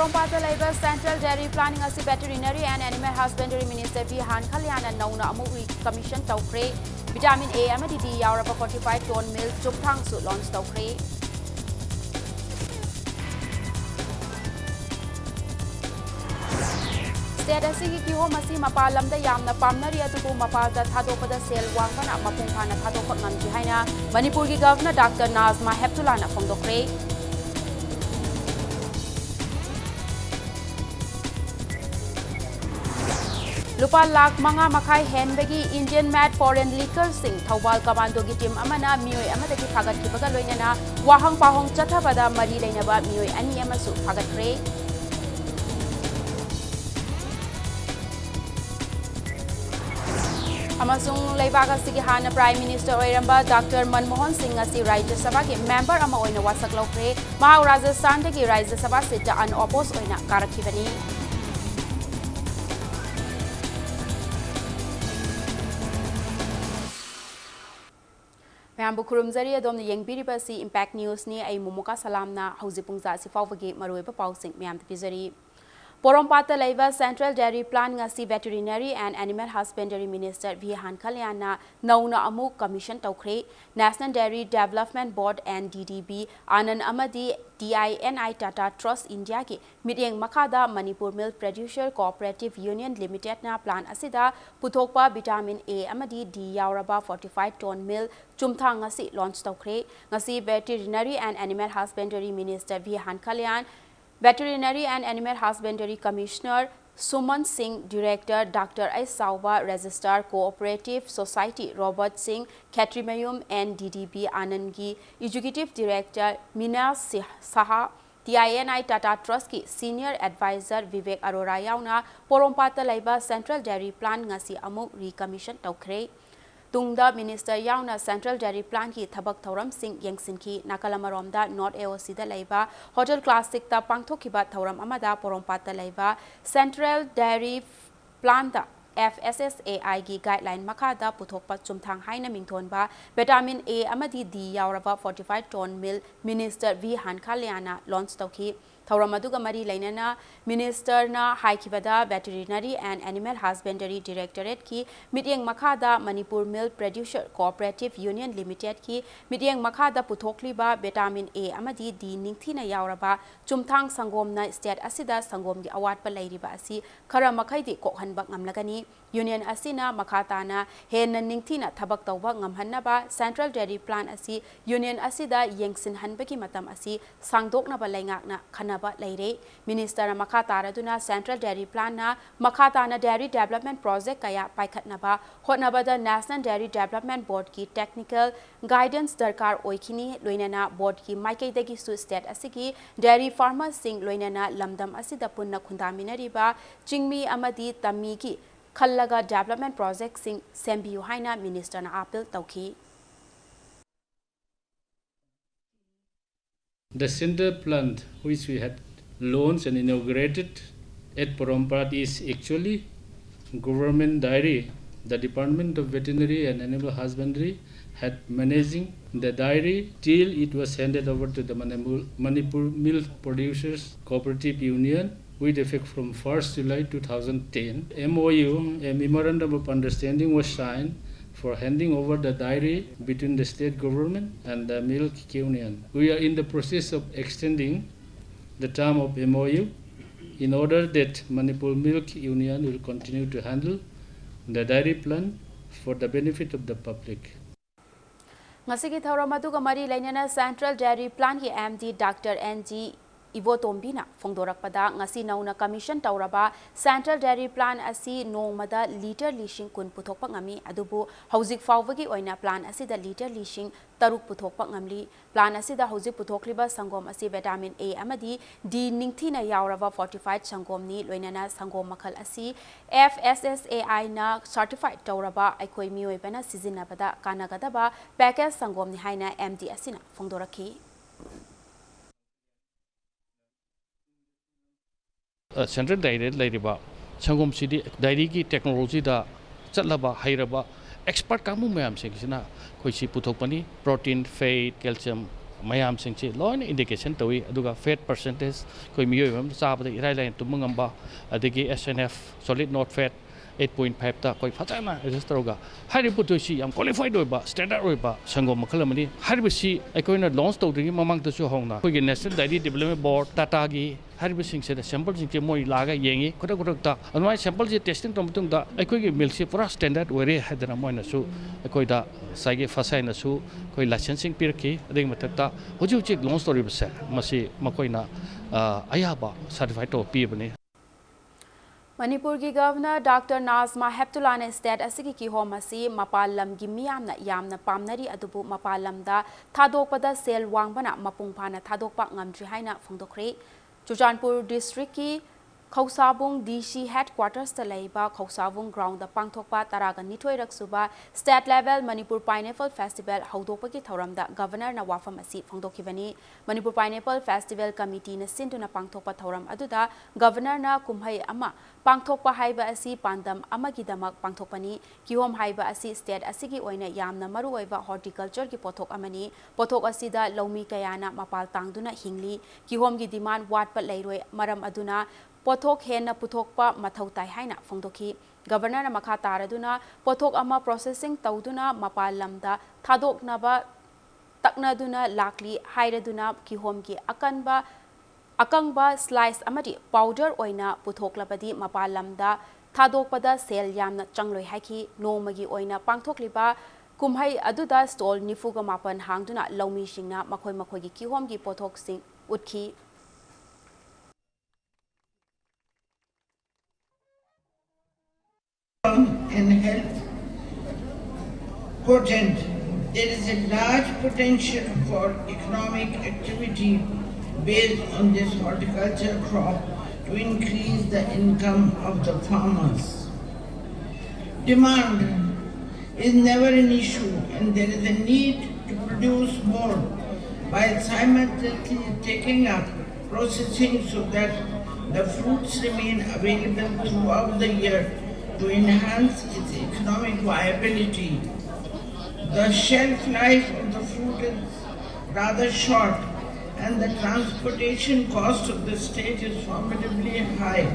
Porompata Labour Central Dairy Planning as Veterinary and Animal Husbandry Minister V. Han Kalyana Nauna Amu Commission Taukre, Vitamin A Amadi Yauraba 45 ton milk Chupang Su launch Taukre. State asigi ki ho masi mapalam da yamna pamnari atubu mapalda thadopada sel wangbana mapungphana thadokot ngamji haina Manipur ki Governor Dr. Nazma Heptullah na phongdokre. Lupa lakh manga makai henbagi Indian mad foreign liquor sing Thawal Commando gi team amana mioi amadagi phagat kibaga loinana wahang pahong chathabada mari leinaba mioi ani amasu phagatkre. Amasung Leibaga Sigi Hana Prime Minister Oiramba Dr. Manmohan Singh asi Rajya Sabha ki member ama oina wasak lokre Maha Rajasthan ki Rajya Sabha sit da unopposed oina karakhibani. Mayambu khurumzari adom yengbiriba si Impact News ni ai mumuka salamna hauji pungza si fawbagi maruiba pausing mayam pizari. Porompata Labour Central Dairy Plan ngasi Veterinary and Animal Husbandry Minister V. Han Kalyana Nauna Amu Commission Taukre National Dairy Development Board NDDB Anand Amadi DINI Tata Trust India ki Mityeng Makada Manipur Milk Producer Cooperative Union Limited na plan asida puthokpa vitamin A amadi D yauraba 45 ton milk chumthang ngasi launch taukre ngasi Veterinary and Animal Husbandry Minister V. Han Kalyan Veterinary and Animal Husbandry Commissioner Suman Singh, Director Dr. A. Sauba, Registrar Cooperative Society Robert Singh, Katrimayum NDDB Anandgi, Executive Director Mina Saha, TINI Tata Trust ki Senior Advisor Vivek Arora Yauna, Porompata Labour Central Dairy Plan ngasi amuk recommission taukre. Tungda Minister Yauna Central Dairy Plan ki thabak thauram sing yengsin ki Nakalamaromda North AOC da Laiba Hotel Classic ta pangthokiba thauram amada Porompata Laiba Central Dairy Plan da FSSAI gi guideline makada puthokpa chumthang haina mingthonba vitamin A amadi D yauraba 45 ton milk Minister V. Han Kalyana launch tauki Thauram aduga mari lainana Minister na haikibada Veterinary and Animal Husbandry Directorate ki mityeng makhada Manipur Milk Producer Cooperative Union Limited ki mityeng makhada puthokliba vitamin A amadi D ningthina yauraba chumthang sangomna state asida sangom gi award pa lairiba asi khara makhaidi kokhanba ngamlagani Union asina makhatana henna ningthina thabak tawba ngamhannaba Central Dairy Plan asi Union asida yengsin hanbaki matam asi sangdokna ba laingakna khanaba laire Minister makhatara duna Central Dairy Plan na makhatana Dairy Development Project kaya paikhatnaba hotnaba da National Dairy Development Board ki technical guidance darkar oikhini loinana board ki maikaidagi su state asigi dairy farmers sing loinana lamdam asida punna khundaminariba chingmi amadi tammi ki Khallaga Development Project sing Sembiu Haina Minister na appeal tauki. The center plant which we had launched and inaugurated at Porompat is actually government dairy. The Department of Veterinary and Animal Husbandry had managing the dairy till it was handed over to the Manipur Milk Producers Cooperative Union with effect from 1st July 2010. MOU, a Memorandum of Understanding, was signed for handing over the dairy between the state government and the milk union. We are in the process of extending the term of MOU in order that Manipur Milk Union will continue to handle the dairy plant for the benefit of the public. Ngasigi thauram aduga mari lainana Central Dairy Plan ki MD Dr. NG Ivo Tombina Fongdorakpada ngasi nauna commission tauraba Central Dairy Plan asi nongmada liter lishing kun puthokpa ngami adubu hauzik fawbagi oina plan asi da liter lishing taruk puthokpa ngamli plan asi da hauzik puthokliba sangom asi vitamin A amadi D ningthina yauraba 45 sangom ni loinana sangom makhal asi FSSAI na certified tauraba aikoi mioi bana sizinabada kanagadaba package sangom ni haina MD asina Fongdoraki Central Dairy Ladiba, Sangom City, Dairy Technology, da Chatlaba, Hairaba, expert Kamu Mam Singina, Koishi Putopani, protein, fat, calcium, mayam singchi loin indication tawi aduga fat percentage koi miyo mam sabada irai lain tumangamba adigi SNF solid not fat 8.5 ta koi fatana register ga hari putu si am qualified oi ba standard oi ba sangom makhalamani hari si akoina launch tawdri mamang ta su hongna koi national dairy development board tata gi hari sing se sample sing che moi laga yengi kodak kodak ta anwai sample je testing tom tung da akoi gi milk si pura standard ore hadana moina su akoi da sagi fasai na su koi licensing pirki ading matakta hoju chik launch story bse masi makoina ayaba certified to pi bani Manipur ki Governor Dr. Nazma Heptullah state asigi ki home asi mapalam gi miyamna yamna pamnari adubu mapalam da thadokpada sel wangbana mapungphana thadokpa ngamdri haina phongdokre Churachandpur district ki Khosabung DC headquarters ta leiba Khosabung ground da pangthokpa taraga nithoi raksuba state level Manipur Pineapple Festival haudokpa ki thoramda governor na wafam asi phongdokhibani Manipur Pineapple Festival committee na sintuna pangthokpa thoram aduda governor na kumhai ama pangthokpa haiba asi pandam amagi damak pangthokpani kihom haiba asi state asigi oina yamna maru oiba horticulture ki pothok amani pothok asida lomi kayana mapal tangduna hingli kihom gi demand watpa leiroi maram aduna pothok hena puthokpa mathautai haina phongdokhi governor na makha taraduna pothok ama processing tawduna mapal lamda thadoknaba taknaduna lakli hairaduna kihom gi akangba slice amadi powder oina puthoklabadi mapal lamda thadokpada sel yamna changloi haiki nomagi oina pangthokliba kumhai aduda stall nifuga mapan hangduna lomi singna makhoi makhoi gi kihom gi pothok sing utkhi and health potent. There is a large potential for economic activity based on this horticulture crop to increase the income of the farmers. Demand is never an issue and there is a need to produce more while simultaneously taking up processing so that the fruits remain available throughout the year to enhance its economic viability. The shelf life of the fruit is rather short and the transportation cost of the state is formidably high,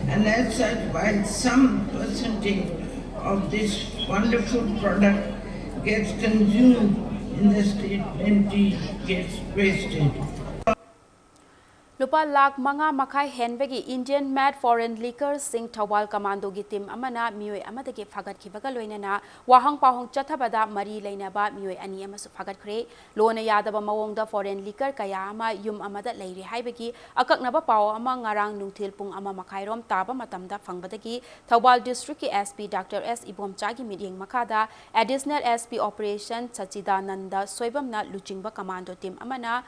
and as such, while some percentage of this wonderful product gets consumed in the state, plenty gets wasted. Lupa lakh manga makai henbegi Indian mad foreign liquor sing Thawal commando gi team amana mioi amadagi phagat khibaga loinana wahang pahong chathabada mari leinaba mioi ani amasu phagat khre lona yadaba mawongda foreign liquor kaya ama yum amada leiri haibegi akaknaba paw ama ngarang nungthil pung ama makai rom taba matamda phangbadagi Thawal district ki SP Dr. S Ibomcha gi meeting makada additional SP operation Chachidananda soibamna luchingba commando team amana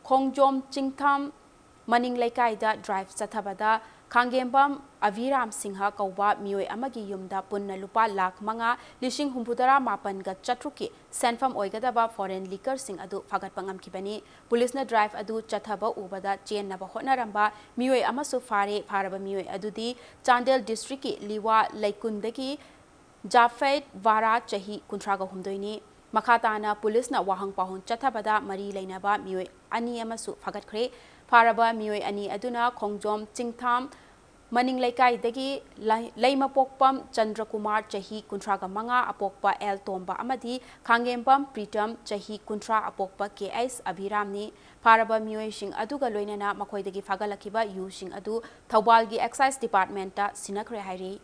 Khongjom Chingtham Maning Laikai drive Sathabada Kangembam Aviram Singha Kauba Mioi Amagi Yumda Punna Lupa Lak Manga Lishing Humpudara Mapan Gat Chatruki Sanfam Oigadaba foreign liquor sing adu Fagat Pangam Kibani Police na drive adu Chathaba Ubada Chain Naba Hotnaramba Mioi Amasu Fare Paraba Mioi Adudi Chandel District Liwa Laikundaki Jafet Vara Chahi Kuntraga Humdoini Makatana Police na Wahang Pahon Chathabada Mari Lainaba Mioi Ani Amasu Fagat Kre Paraba Mioi Ani Aduna Khongjom Chingtham Maning Laikai Dagi Laima Pokpam Chandra Kumar Chahi Kuntraga Manga Apokpa El Tomba Amadi Kangembam Pritam Chahi Kuntra Apokpa KS Abhiramni Paraba Mioi Shing Aduga Loinana Makoidagi Fagalakiba Yu Shing Adu Thawbalgi Excise Department ta Sinakre Hairi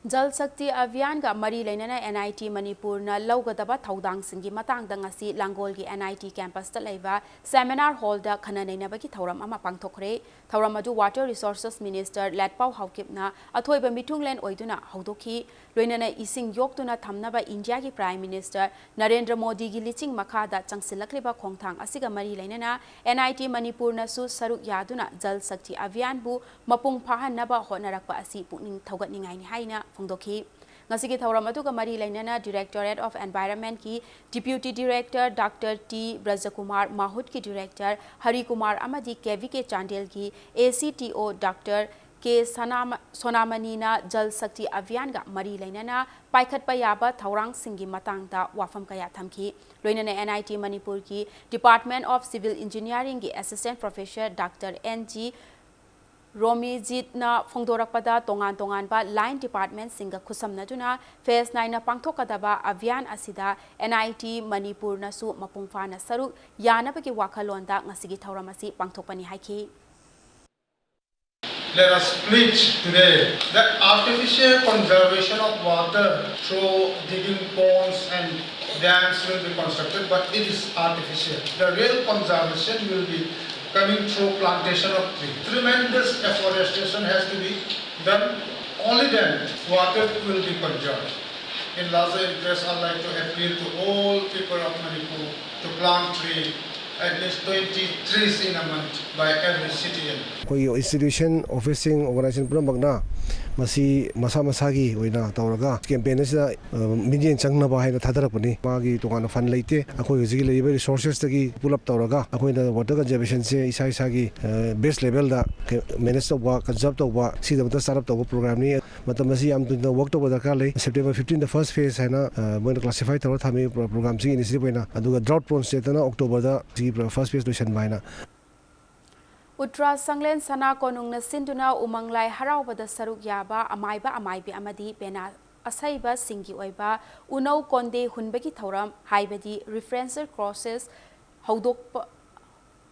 Jal Shakti Abhiyan ga Mari Lainana NIT Manipur na Laugadaba Thaudang Singi Matang Dangasi Langol gi NIT campus ta leiba seminar hall da khana neinabaki thauram ama pangthokre thauram adu Water Resources Minister Latpau Haukipna athoiba mitunglen oiduna haudokhi loinana ising yoktuna thamnaba India gi Prime Minister Narendra Modi gi liching makhada changsilakliba khongthang asiga Mari Lainana NIT Manipur na su saruk yaduna Jal Shakti Abhiyan bu mapung phahanaba honarakpa asi pukning thaugatningai ni haina Fungdokhi Ngasigi Thauram Aduga Mari Lainana Directorate of Environment ki Deputy Director Dr. T. Brajakumar Mahut ki Director Hari Kumar Amadi KVK Chandel ki ACTO Dr. के सोनामनीना जल शक्ति अभियान का मरी लेना पाइखटपा याबा थौरांग सिंगी मतंगदा वाफम कया थमकी लोइनना NIT Manipur की department of civil engineering की असिस्टेंट प्रोफेसर डॉक्टर NG रोमीजीतना फोंदोरकपदा तोंगान तोंगानबा लाइन डिपार्टमेंट सिंगा खुसमनदुना फेस 9 पांथोकदबा अभियान असिदा NIT मणिपुर नसु मपुंगफाना सरुक यानबगी वाखलोंदा ngasiगी थौरमसी पांथोकपनी हाइखी Let us pledge today that artificial conservation of water through digging ponds and dams will be constructed, but it is artificial. The real conservation will be coming through plantation of trees. Tremendous afforestation has to be done. Only then water will be conserved. In larger interest, I'd like to appeal to all people of Manipur to plant trees, at least 20 trees in a month by every citizen. कोई institution ऑफिसिंग organisation पुरमगना मसी मसा मसागी ओइना तौरगा campaign से मिजिन चंगनबा हाइना थादरपनी मागी तोगान fund लेते अखोय हुजिगी लेबे resources तगी pull up तौरगा अखोयना वाटर कंजर्वेशन से इसा इसागी बेस लेवल दा मैनेज तौबा कंजर्व तौबा सिदमता स्टार्ट अप तौबा प्रोग्राम नि मतलब मसी याम तुन वर्क तौबा दरकार ले सेप्टेम्बर 15 द फर्स्ट फेज हैना मोइन क्लासिफाई तौर थामी प्रोग्राम सी इनिशिएटिव होइना अदुगा ड्राउट प्रोन स्टेटना अक्टोबर दा सी फर्स्ट फेज लोशन बाइना उत्तरा संगलेन सना कोनुंगना सिंदुना उमंगलाई हरावबदा सरुक याबा अमाइबा अमाइबी अमदी पेना असैबा सिंगी ओइबा उनौ कोंदे हुनबगी थौरम हाइबदी रिफरेंसर क्रॉसेस हौदोक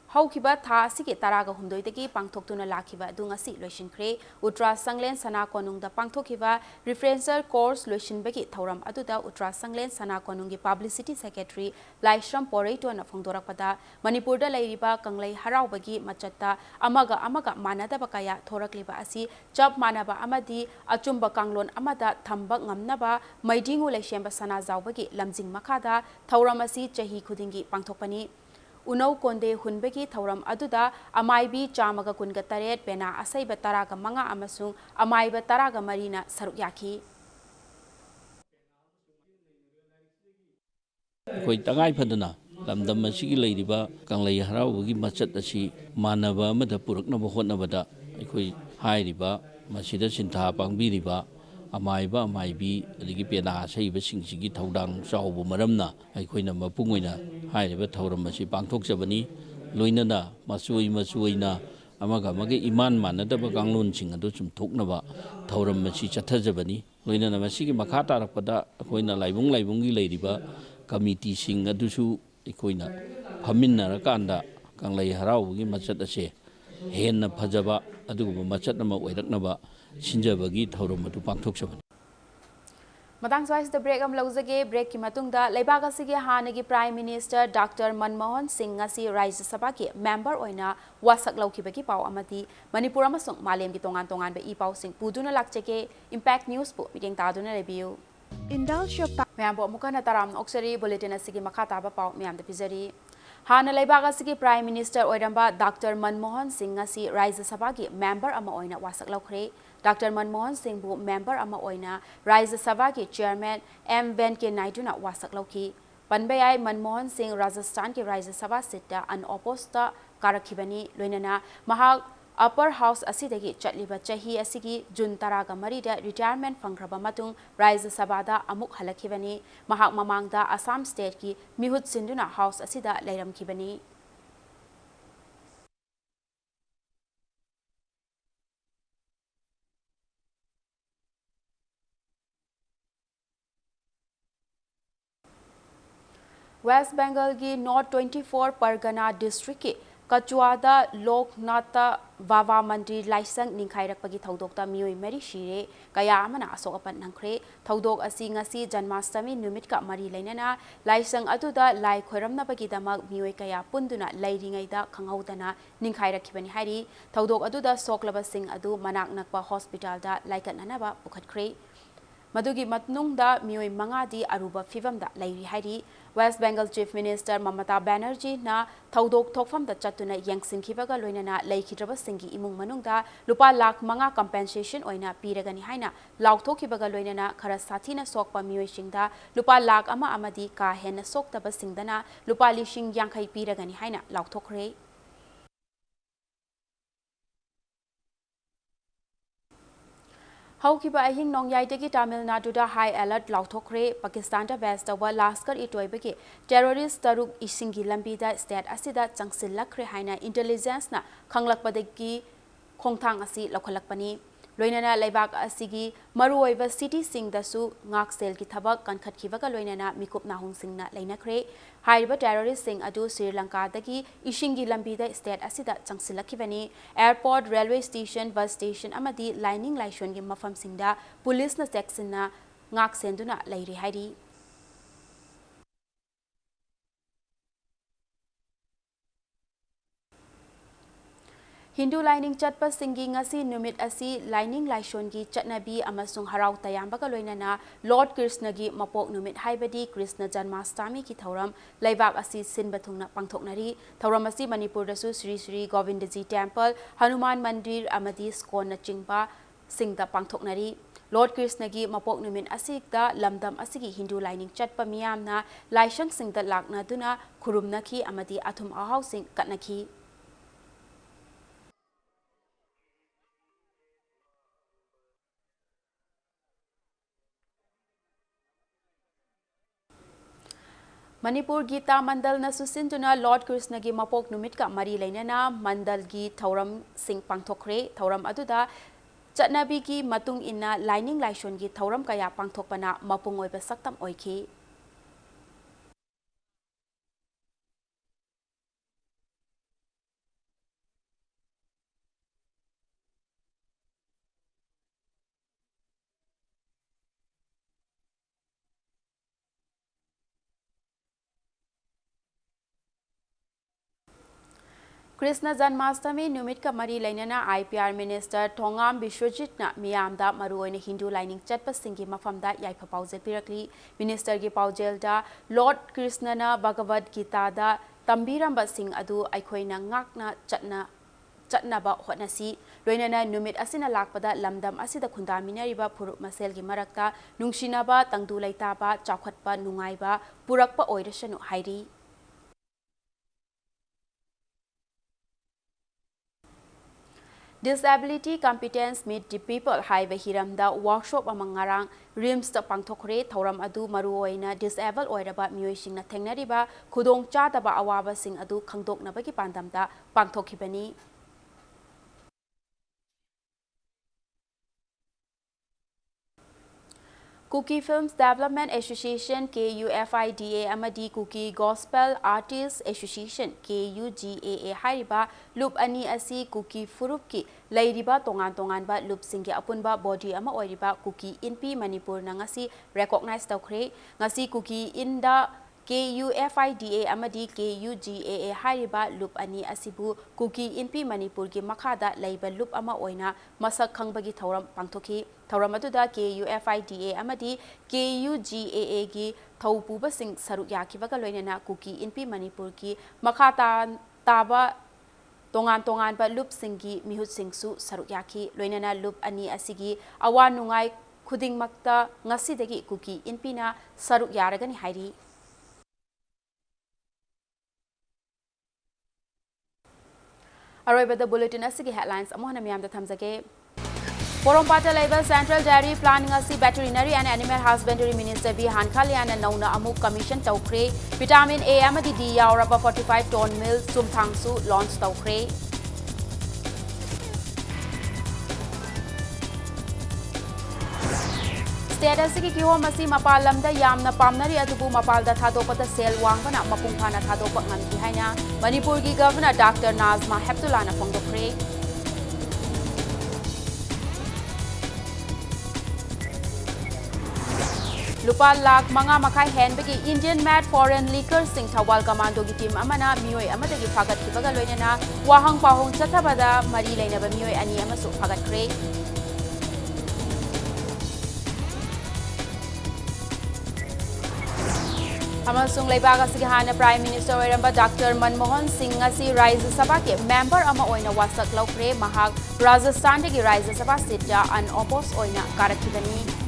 हौखिबा था सिगे तरागा हुंदोइदगी पांथोक्तुना लाखिबा दुंगासी लोइसिनख्रे उत्तरा संगलेन सना कोनुंगदा पांथोखिबा रिफरेंसर कोर्स लोइसिनबगी थौरम अदुदा उत्तरा संगलेन सना कोनुंगी पब्लिसिटी सेक्रेटरी लाइश्रम पोरेटोना फोंदोरकपदा मणिपुरदा लैरिबा कंगलै हरावबगी मचत्ता अमगा मानदबा कया थोरकलिबा असि चप मानबा अमदी अचुंबा कांगलोन अमदा थंबा ngamnaba मैडिंगु लैशेंबा सना जावबगी लमजिंग मखादा थौरम असि चही खुदिंगी पांथोकपनी उनौ कोंदे हुनबगी थौरम अदुदा अमाइबी चामगा कुनगा तरेट पेना असैबा तरागा मंगा अमसुंग अमाइबा तरागा मरीना सरुक याखी कोई तंगाई फदना लमदम असिगी लैरिबा कंगलै हरावबगी मचत असी मानबा अमदा पुरकनबा होतनबदा अखोई हाइरिबा मसिदा सिन्था पांगबिरिबा अमाइबा अमाइबी अदिगी पेना असैबा सिंगसिगी थौदांग चावबो मरमना अखोइना मपुंगोइना हाइरिबा थौरम असी पांथोकजबनी लोइनना मचुइना अमगा मगे इमान मानदबा कांगलोनसिंग अदु चुमथोकनबा थौरम असी चथजबनी लोइनना मसिगी मखा तारकपदा अखोइना लाइबुंगी लैरिबा कमिटी सिंग अदुसु अखोइना फमिन्नरकांदा कंगलै हरावबगी मचत असे हेन्ना फजबा अदुगुबा मचत अमा ओइरकनबा सिंजबगी थौरम अदु पांथोकजबनी मतंग स्वाइस द ब्रेक लौजगे ब्रेक की मतुंगदा लेबाग असिगे हानगी prime minister doctor Manmohan Singh असी राज्य सभा के मेंबर ओइना वासक लौखिबगी पाव अमदी मणिपुर अमसुंग मालेम की तोंगान तोंगान बे ई पाव सिंह पुदुना लाक्चगे इम्पैक्ट न्यूज पु मिटेंग तादुना लेबियु मैम अमुकना तराम ऑक्सरी बुलेटिन असिगे मखा ताबा पाव मैम द पिजरी हाना लेबाग असिगे प्राइम मिनिस्टर ओइरंबा डॉक्टर मनमोहन सिंह असी राज्य सभा के मेंबर अमा ओइना वासक लौखरे डॉक्टर मनमोहन सिंह बु मेंबर अमा ओइना राज्य सभा के चेयरमैन एम वेंकैया नायडूना वासक लौखी पनबयाय मनमोहन सिंह राजस्थान के राज्य सभा सीट अनऑपोस्ड कारखिबनी लोइनना महाक अपर हाउस असिदगी चटलिबा चही असिगी जून तरागा मरीदा रिटायरमेंट फंग्रबा मतुंग राज्य सभादा अमुक हलखिबनी महाक ममांगदा असम स्टेट की मिहुत सिंधुना हाउस असिदा लैरमखिबनी वेस्ट बंगाल की नॉर्थ 24 परगना डिस्ट्रिक्ट के कचुआदा लोकनाथ वावा मंदिर लाइसंग निखाइरकपगी थौदोकता मियोय मरी शिरे कया अमना असोकपन नंखरे थौदोक असि ngasi जन्माष्टमी नुमित का मरी लेनना लाइसंग अदुदा लाई खोरमनबगी दमक मियोय कया पुंदुना लैरिङैदा खंगौदना निखाइरखिबनी हाइरी थौदोक अदुदा सोकलबा सिंह अदु मनाक नकपा हॉस्पिटल दा लाइकननबा पुखतख्रे मदुगी मतनुंगदा मियोय मंगादी अरुबा फिवमदा लैरी हाइरी वेस्ट बंगाल चीफ मिनिस्टर ममता बैनर्जी ना थौदोक थोकफम दा चतुना यंगसिंखिबगा लोइनना लैखिद्रबा सिंगी इमुंग मनुंगदा लुपा लाख मंगा कंपेंसेशन ओइना पीरगनी हाइना लाउथोखिबगा लोइनना खरा साथीना सोकपा मियोयसिंगदा लुपा लाख अमा अमदी का हेन सोकतबा सिंगदना लुपा लिशिंग यांखै पीरगनी हाइना लाउथोखरे Haukiba ahing nongyai Tamil Nadu da high alert lauthokre Pakistan da best wa Laskar itoibagi terrorist taruk isingi lambi da state asida changsilakre haina intelligence na khanglakpadagi khongthang asi lokhalakpani loinana laibak asigi maruoiba city sing da su ngak sel ki thabak kankhatkibaga loinana mikup nahung singna leinakre haiba terrorist sing adu Sri Lanka dagi isingi lambi da state asida changsilakibani airport railway station bus station amadi lining laishon gi mafam singda police na section na ngak senduna lairi hairi Hindu lining chatpa singi ngasi numit asi lining laishon gi chatnabi amasung harau tayambaga loinana Lord Krishna gi mapok numit haibadi Krishna Janmashtami ki thauram laibak asi sinbathungna pangthoknari thauram asi Manipur dasu Sri Sri Govindaji Temple Hanuman Mandir amadi Skon na chingba singda pangthoknari Lord Krishna gi mapok numit asikda lamdam asigi Hindu lining chatpa miyamna laishang singda lakna duna khurumnaki amadi athum ahau sing katnaki Manipur Gita Mandal na susintuna Lord Krishna gi mapok numit ka mari lainana Mandal gi thauram sing pangthokre thauram aduda chatnabi gi matung inna lining laishon gi thauram kaya pangthokpana mapung oiba saktam oikhi Krishna Janmashtami numit ka mari lainana IPR Minister Thongam Biswajit na miyamda maruoina Hindu lining chatpa singi mafamda yaipa paujel pirakli Minister gi paujel da Lord Krishna na Bhagavad Gita da tambiramba sing adu aikhoina ngakna chatnaba hotnasi loinana numit asina lakpada lamdam asida khundaminariba phurup masel gi marakta nungsinaba tangdu laitaba chawkhatpa nungaiba purakpa oirasanu hairi Disability Competence Meet the People Haiba Hiramda workshop among ngarang rims ta pangthokre thauram adu maruoina disabled oiraba mioising na thengnariba khudong chadaba awaba sing adu khangdoknabagi pandamda pangthokhibani Cookie Films Development Association KUFIDA amadi Cookie Gospel Artists Association KUGAA hariba loop ani asi Cookie Furupki lairiba tongan ba loop singi apunba body ama oiriba Cookie Inpi Manipur na ngasi recognize tawkhre ngasi Cookie Inda KUFIDA amadi KUGAA hariba loop ani asibu Cookie Inpi Manipur gi makhada laiba loop ama oina masak khangbagi thauram pangthoki thauram aduda KUFIDA amadi KUGAA gi thaupuba sing saruk yakibaga loinana Cookie Inpi Manipur gi makhata taba tongan ba loop singi mihut singsu saruk yaki loinana loop ani asigi awa nungai khuding makta ngasidagi Cookie Inpi na saruk yaragani hairi Aroiba the bulletin asigi headlines amohana miyamda thamjage Porompata Label Central Dairy Planning asi Veterinary and Animal Husbandry Minister B Han Khalian and Nauna Amuk Commission Tawkre Vitamin A amadi D yauraba 45 ton milk sumthangsu launch Tawkre State asigi kiho masi mapalamda yamna pamnari adubu mapalda thadopata sel wangbana mapungphana thadopak ngamki haina Manipur gi Governor Dr. Nazma Heptullah na phongdokre Lupa lakh manga makai henbagi Indian Mad Foreign Liquor Sing Thawal Commando gi team amana mioi amadagi phagat kibaga loinana wahang pahong chathabada mari lainaba mioi ani amasu phagat kre Amasung Laibaga Sigahana Prime Minister Oiramba Dr. Manmohan Singh asi Rajya Sabha ke member ama oina wasak laukre mahak Rajasthan dagi Rajya Sabha sitja unopposed oina karakibani